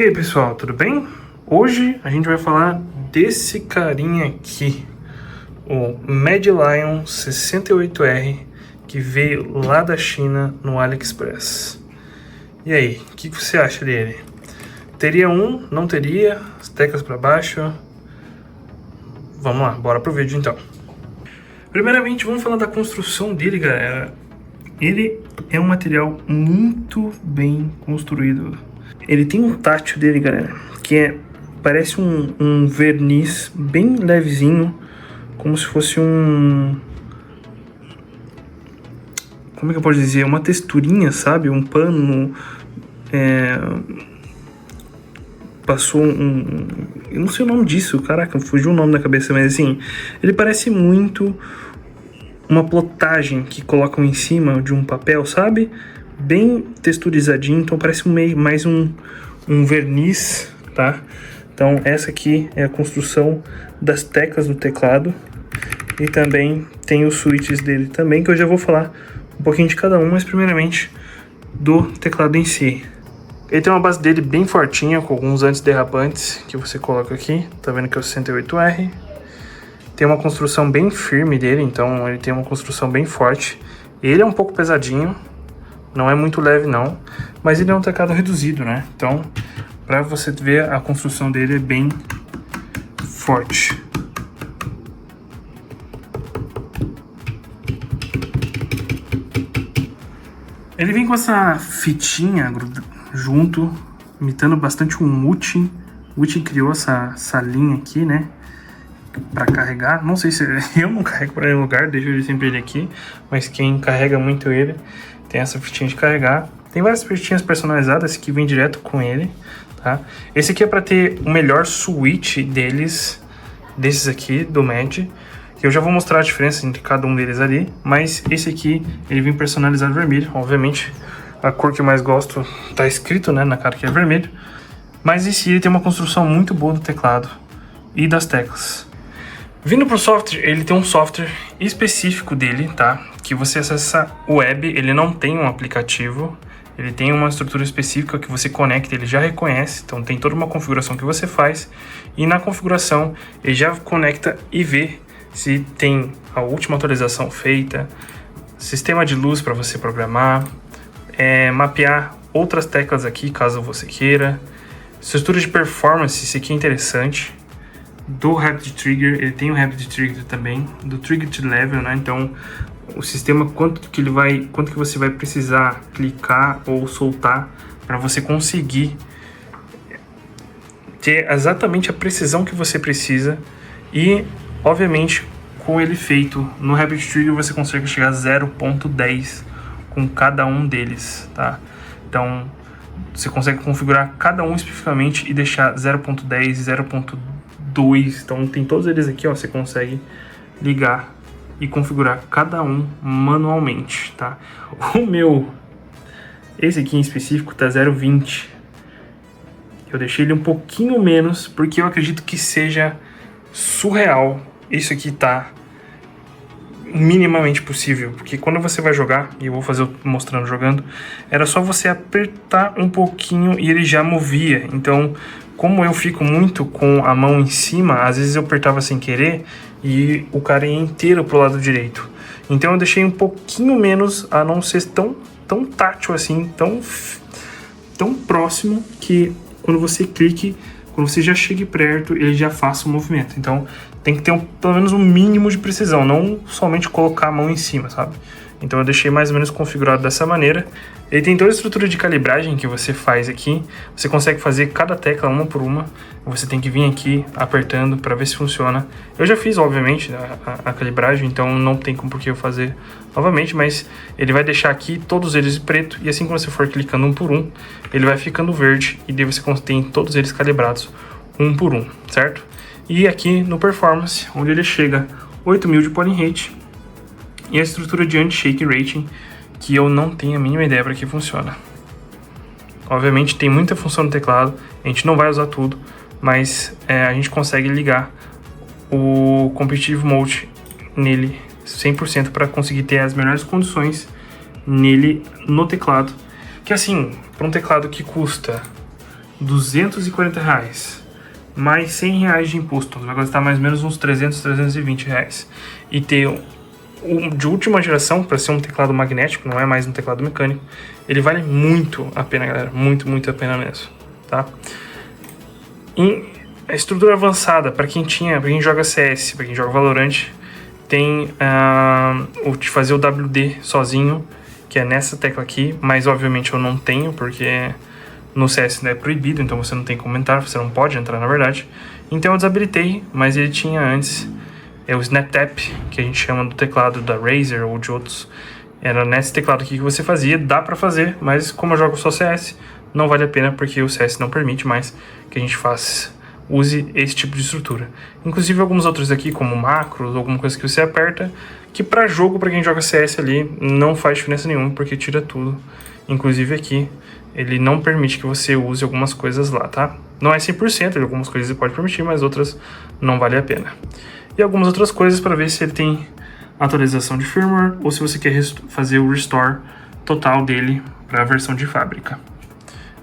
E aí pessoal, tudo bem? Hoje a gente vai falar desse carinha aqui, o Medlion 68R, que veio lá da China no AliExpress. E aí, o que você acha dele? Teria um? Não teria? As teclas para baixo? Vamos lá, bora pro vídeo então. Primeiramente, vamos falar da construção dele, galera. Ele é um material muito bem construído. Ele tem um tátil dele, galera, que parece um verniz bem levezinho, como se fosse como é que eu posso dizer? Uma texturinha, sabe? Um pano, passou eu não sei o nome disso, caraca, fugiu o nome da cabeça, mas assim, ele parece muito uma plotagem que colocam em cima de um papel, sabe? Bem texturizadinho, então parece mais um verniz, tá? Então essa aqui é a construção das teclas do teclado e também tem os switches dele também, que eu já vou falar um pouquinho de cada um, mas primeiramente do teclado em si. Ele tem uma base dele bem fortinha, com alguns antiderrapantes que você coloca aqui, tá vendo que é o 68R. Tem uma construção bem firme dele, então ele tem uma construção bem forte. Ele é um pouco pesadinho, não é muito leve não, mas ele é um teclado reduzido, né? Então, para você ver, a construção dele é bem forte. Ele vem com essa fitinha junto, imitando bastante um Wouxun. O Wouxun criou essa linha aqui, né? Para carregar, não sei se eu não carrego para nenhum lugar, deixo ele sempre ele aqui, mas quem carrega muito ele tem essa fitinha de carregar. Tem várias fitinhas personalizadas que vem direto com ele, tá? Esse aqui é para ter o melhor switch desses aqui do Med, que eu já vou mostrar a diferença entre cada um deles ali, mas esse aqui ele vem personalizado vermelho, obviamente a cor que eu mais gosto tá escrito, né, na cara que é vermelho, mas em si ele tem uma construção muito boa do teclado e das teclas. Vindo pro software, ele tem um software específico dele, tá? Que você acessa web, ele não tem um aplicativo, ele tem uma estrutura específica que você conecta, ele já reconhece, então tem toda uma configuração que você faz, e na configuração ele já conecta e vê se tem a última atualização feita, sistema de luz para você programar, mapear outras teclas aqui, caso você queira, estrutura de performance, isso aqui é interessante. Do Rapid Trigger, ele tem o Rapid Trigger também, do Trigger to Level, né? Então, o sistema, quanto que você vai precisar clicar ou soltar para você conseguir ter exatamente a precisão que você precisa. E, obviamente, com ele feito no Rapid Trigger, você consegue chegar a 0.10 com cada um deles, tá? Então, você consegue configurar cada um especificamente e deixar 0.10, 0.2, então tem todos eles aqui, ó, você consegue ligar e configurar cada um manualmente, tá? Esse aqui em específico tá 0.20, eu deixei ele um pouquinho menos, porque eu acredito que seja surreal isso aqui tá minimamente possível, porque quando você vai jogar, e eu vou fazer mostrando jogando, era só você apertar um pouquinho e ele já movia. Então, como eu fico muito com a mão em cima, às vezes eu apertava sem querer e o cara ia inteiro pro lado direito. Então eu deixei um pouquinho menos, a não ser tão tátil assim, tão próximo, que quando você clique, quando você já chegue perto, ele já faça o movimento. Então tem que ter pelo menos um mínimo de precisão, não somente colocar a mão em cima, sabe? Então eu deixei mais ou menos configurado dessa maneira. Ele tem toda a estrutura de calibragem que você faz aqui. Você consegue fazer cada tecla uma por uma. Você tem que vir aqui apertando para ver se funciona. Eu já fiz, obviamente, a calibragem, então não tem como por que eu fazer novamente, mas ele vai deixar aqui todos eles em preto, e assim quando você for clicando um por um, ele vai ficando verde, e daí você tem todos eles calibrados um por um, certo? E aqui no Performance, onde ele chega 8000 de polling rate, e a estrutura de anti-shake rating, que eu não tenho a mínima ideia para que funciona. Obviamente tem muita função no teclado, a gente não vai usar tudo, mas a gente consegue ligar o Competitive Mode nele 100% para conseguir ter as melhores condições nele no teclado. Que assim, para um teclado que custa R$240, mais R$100 de imposto. Vai gastar mais ou menos uns 300, R$320. E ter de última geração, para ser um teclado magnético, não é mais um teclado mecânico, ele vale muito a pena, galera. Muito, muito a pena mesmo, tá? A estrutura avançada, para quem joga CS, para quem joga Valorant, tem o de fazer o WD sozinho, que é nessa tecla aqui, mas obviamente eu não tenho, porque no CS é proibido, então você não tem como entrar, você não pode entrar na verdade. Então eu desabilitei, mas ele tinha antes o Snap Tap, que a gente chama do teclado da Razer ou de outros. Era nesse teclado aqui que você fazia, dá pra fazer, mas como eu jogo só CS, não vale a pena, porque o CS não permite mais que a gente use esse tipo de estrutura. Inclusive alguns outros aqui, como macros, alguma coisa que você aperta, que pra jogo, pra quem joga CS ali, não faz diferença nenhuma, porque tira tudo. Inclusive aqui, ele não permite que você use algumas coisas lá, tá? Não é 100%, algumas coisas ele pode permitir, mas outras não vale a pena. E algumas outras coisas para ver se ele tem atualização de firmware, ou se você quer fazer o restore total dele para a versão de fábrica.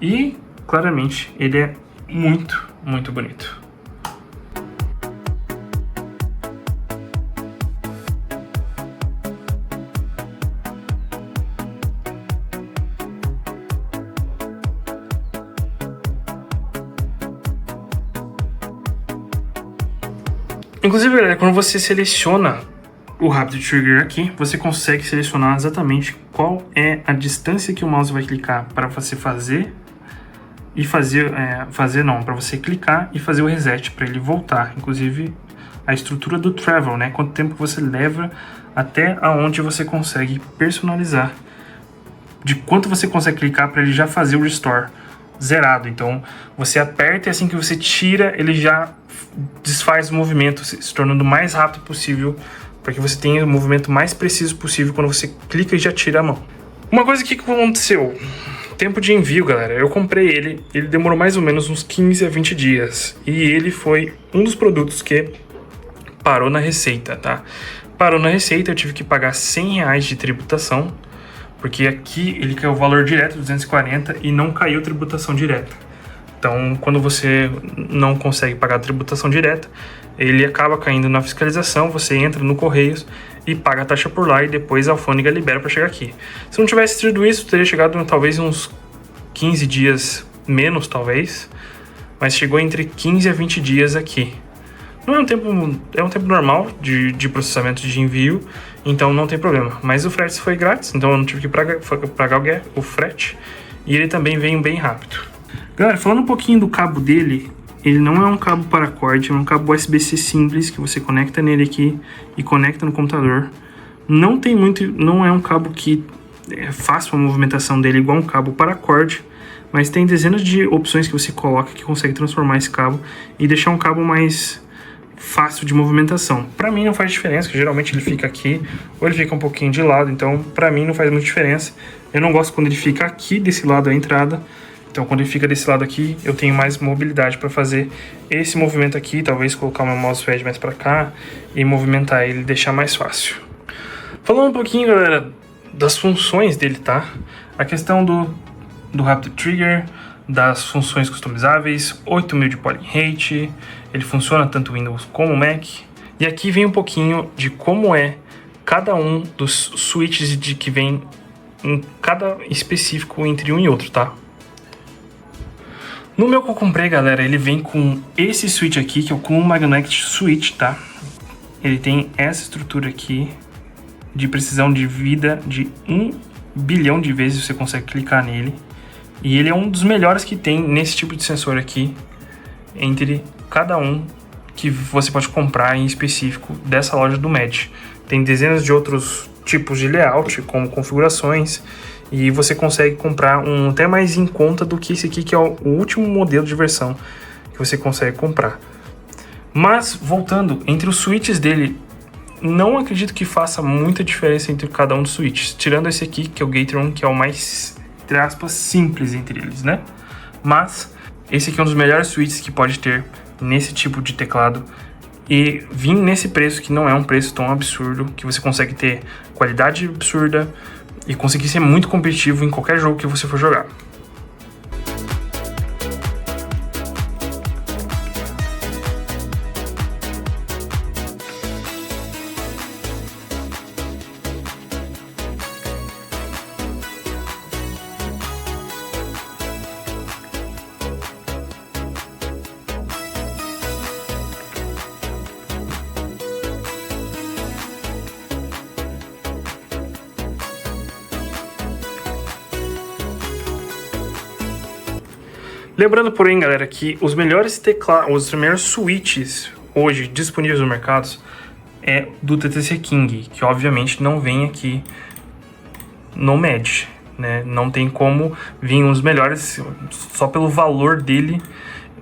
E, claramente, ele é muito, muito bonito. Inclusive, galera, quando você seleciona o Rapid Trigger aqui, você consegue selecionar exatamente qual é a distância que o mouse vai clicar para você fazer e para você clicar e fazer o reset para ele voltar. Inclusive a estrutura do travel, né? Quanto tempo você leva até aonde você consegue personalizar, de quanto você consegue clicar para ele já fazer o restore zerado. Então você aperta e assim que você tira, ele já desfaz o movimento, se tornando o mais rápido possível, para que você tenha o movimento mais preciso possível quando você clica e já tira a mão. Uma coisa que aconteceu, tempo de envio, galera. Eu comprei ele demorou mais ou menos uns 15 a 20 dias. E ele foi um dos produtos que parou na receita, tá? Parou na receita, eu tive que pagar R$100 de tributação, porque aqui ele caiu o valor direto, 240, e não caiu tributação direta. Então, quando você não consegue pagar a tributação direta, ele acaba caindo na fiscalização, você entra no Correios e paga a taxa por lá, e depois a alfândega libera para chegar aqui. Se não tivesse sido isso, teria chegado talvez uns 15 dias menos, talvez, mas chegou entre 15 a 20 dias aqui. Não é um tempo normal de processamento de envio, então não tem problema. Mas o frete foi grátis, então eu não tive que pagar o frete, e ele também veio bem rápido. Galera, falando um pouquinho do cabo dele, ele não é um cabo paracord, é um cabo USB-C simples que você conecta nele aqui e conecta no computador. Não é um cabo que faça uma movimentação dele igual um cabo paracord, mas tem dezenas de opções que você coloca que consegue transformar esse cabo e deixar um cabo mais fácil de movimentação. Pra mim não faz diferença, que geralmente ele fica aqui ou ele fica um pouquinho de lado, então pra mim não faz muita diferença. Eu não gosto quando ele fica aqui desse lado da entrada. Então, quando ele fica desse lado aqui, eu tenho mais mobilidade para fazer esse movimento aqui, talvez colocar o meu mousepad mais para cá e movimentar ele, deixar mais fácil. Falando um pouquinho, galera, das funções dele, tá? A questão do Rapid Trigger, das funções customizáveis, 8000 de polling rate, ele funciona tanto Windows como Mac. E aqui vem um pouquinho de como é cada um dos switches que vem em cada específico entre um e outro, tá? No meu que eu comprei, galera, ele vem com esse switch aqui, que é o Cool Magnetic Switch, tá? Ele tem essa estrutura aqui de precisão de vida de 1 bilhão de vezes você consegue clicar nele. E ele é um dos melhores que tem nesse tipo de sensor aqui, entre cada um que você pode comprar em específico dessa loja do MED. Tem dezenas de outros tipos de layout, como configurações, e você consegue comprar um até mais em conta do que esse aqui, que é o último modelo de versão que você consegue comprar. Mas, voltando, entre os switches dele, não acredito que faça muita diferença entre cada um dos switches. Tirando esse aqui, que é o Gateron, que é o mais, entre aspas, simples entre eles, né? Mas, esse aqui é um dos melhores switches que pode ter nesse tipo de teclado. E vir nesse preço, que não é um preço tão absurdo, que você consegue ter qualidade absurda e conseguir ser muito competitivo em qualquer jogo que você for jogar. Lembrando, porém, galera, que os melhores teclados, os melhores switches hoje disponíveis no mercado é do TTC King, que obviamente não vem aqui no MED, né? Não tem como vir os melhores só pelo valor dele.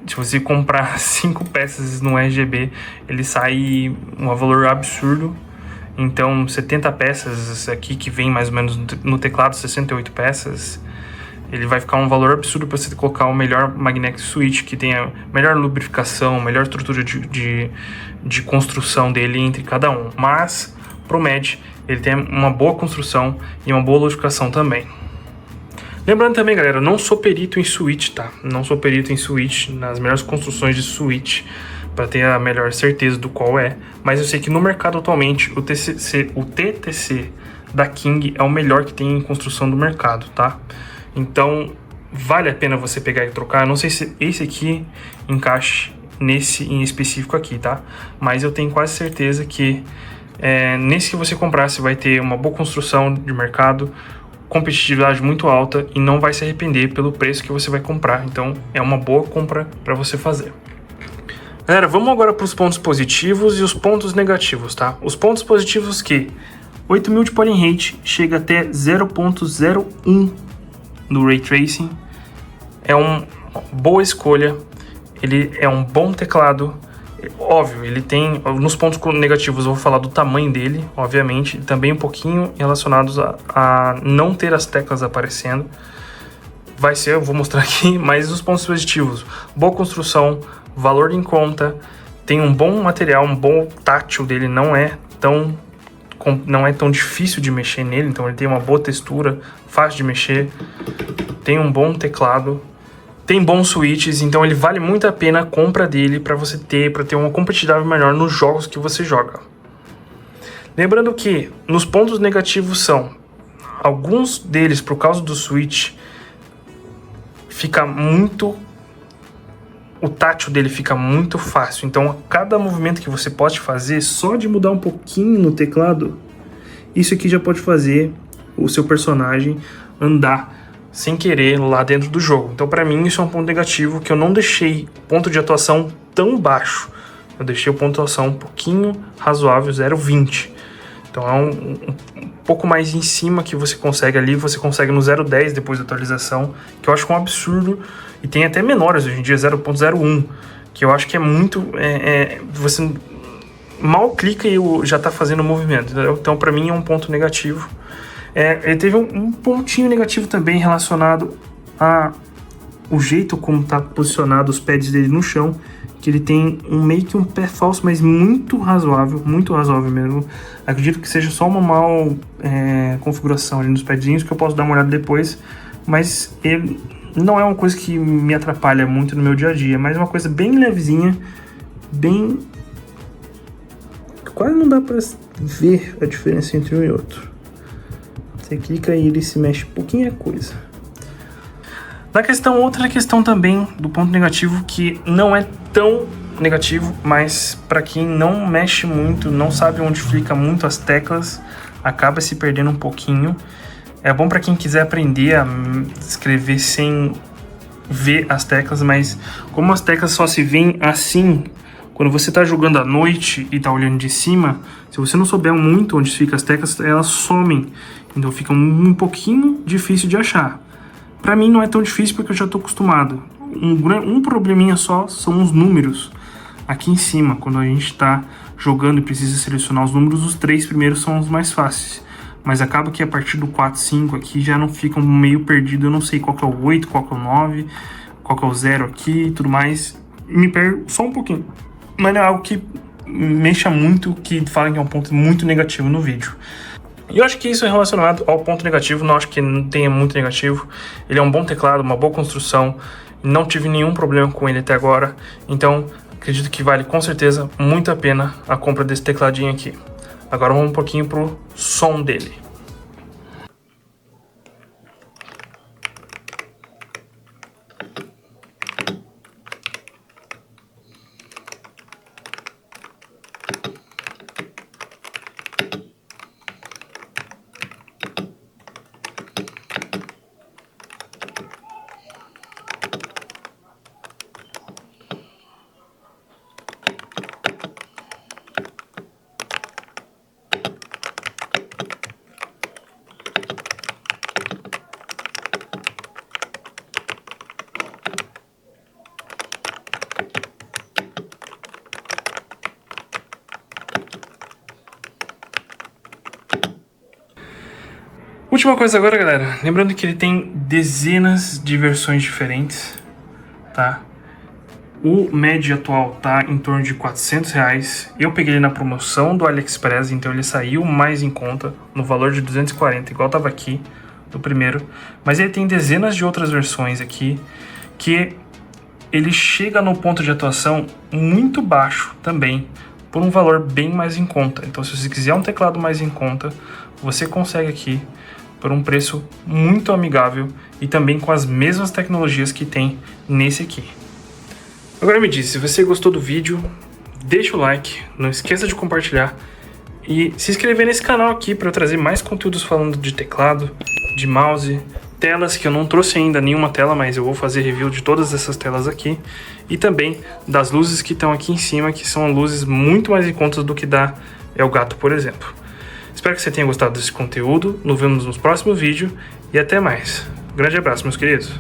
Se você comprar 5 peças no RGB, ele sai um valor absurdo. Então 70 peças aqui, que vem mais ou menos no teclado, 68 peças, ele vai ficar um valor absurdo para você colocar o melhor magnetic switch, que tenha melhor lubrificação, melhor estrutura de construção dele entre cada um. Mas pro MED ele tem uma boa construção e uma boa lubrificação também. Lembrando também, galera, eu não sou perito em switch, tá? Não sou perito em switch, nas melhores construções de switch, para ter a melhor certeza do qual é. Mas eu sei que no mercado atualmente o TTC da King é o melhor que tem em construção do mercado, tá? Então vale a pena você pegar e trocar. Eu não sei se esse aqui encaixe nesse em específico aqui, tá? Mas eu tenho quase certeza que nesse que você comprar, você vai ter uma boa construção de mercado, competitividade muito alta e não vai se arrepender pelo preço que você vai comprar. Então é uma boa compra para você fazer. Galera, vamos agora para os pontos positivos e os pontos negativos, tá? Os pontos positivos que 8000 de polling rate chega até 0.01 no Ray Tracing, é uma boa escolha, ele é um bom teclado. Óbvio, ele tem, nos pontos negativos eu vou falar do tamanho dele, obviamente, também um pouquinho relacionados a não ter as teclas aparecendo. Vai ser, eu vou mostrar aqui, mas os pontos positivos: boa construção, valor em conta, tem um bom material, um bom tátil dele, não é tão difícil de mexer nele, então ele tem uma boa textura, fácil de mexer, tem um bom teclado, tem bons switches, então ele vale muito a pena a compra dele para ter uma competitividade melhor nos jogos que você joga. Lembrando que nos pontos negativos são alguns deles, por causa do switch, o tátil dele fica muito fácil, então a cada movimento que você pode fazer, só de mudar um pouquinho no teclado, isso aqui já pode fazer o seu personagem andar sem querer lá dentro do jogo. Então para mim isso é um ponto negativo, que eu não deixei o ponto de atuação tão baixo, eu deixei o ponto de atuação um pouquinho razoável, 0.20. Então é um pouco mais em cima que você consegue ali, você consegue no 0.10 depois da atualização, que eu acho que é um absurdo, e tem até menores hoje em dia, 0.01, que eu acho que é muito... você mal clica e já tá fazendo o movimento, entendeu? Então para mim é um ponto negativo. Ele teve um pontinho negativo também relacionado a o jeito como tá posicionado os pads dele no chão, que ele tem meio que um pé falso, mas muito razoável mesmo. Acredito que seja só uma mal configuração ali nos padzinhos, que eu posso dar uma olhada depois, mas ele não é uma coisa que me atrapalha muito no meu dia a dia, mas é uma coisa bem levezinha, bem... quase não dá pra ver a diferença entre um e outro. Você clica e ele se mexe pouquinho, é coisa. Outra questão também do ponto negativo, que não é tão negativo, mas para quem não mexe muito, não sabe onde fica muito as teclas, acaba se perdendo um pouquinho. É bom para quem quiser aprender a escrever sem ver as teclas, mas como as teclas só se veem assim, quando você está jogando à noite e está olhando de cima, se você não souber muito onde ficam as teclas, elas somem, então fica um pouquinho difícil de achar. Para mim não é tão difícil porque eu já estou acostumado. Um probleminha só são os números aqui em cima. Quando a gente está jogando e precisa selecionar os números, os 3 primeiros são os mais fáceis. Mas acaba que a partir do 4, 5 aqui já não ficam meio perdido. Eu não sei qual que é o 8, qual que é o 9, qual que é o 0 aqui e tudo mais. Me perco só um pouquinho. Mas não é algo que mexa muito, que falam que é um ponto muito negativo no vídeo. E eu acho que isso é relacionado ao ponto negativo, não acho que não tenha muito negativo. Ele é um bom teclado, uma boa construção, não tive nenhum problema com ele até agora, então acredito que vale com certeza muito a pena a compra desse tecladinho aqui. Agora vamos um pouquinho pro som dele. Última coisa agora, galera. Lembrando que ele tem dezenas de versões diferentes, tá? O médio atual tá em torno de R$400. Eu peguei ele na promoção do AliExpress, então ele saiu mais em conta, no valor de 240, igual tava aqui do primeiro. Mas ele tem dezenas de outras versões aqui, que ele chega no ponto de atuação muito baixo também, por um valor bem mais em conta. Então se você quiser um teclado mais em conta, você consegue aqui por um preço muito amigável e também com as mesmas tecnologias que tem nesse aqui. Agora me diz, se você gostou do vídeo, deixa o like, não esqueça de compartilhar e se inscrever nesse canal aqui para eu trazer mais conteúdos falando de teclado, de mouse, telas, que eu não trouxe ainda nenhuma tela, mas eu vou fazer review de todas essas telas aqui, e também das luzes que estão aqui em cima, que são luzes muito mais em conta do que da Elgato, por exemplo. Espero que você tenha gostado desse conteúdo, nos vemos no próximo vídeo e até mais. Um grande abraço, meus queridos.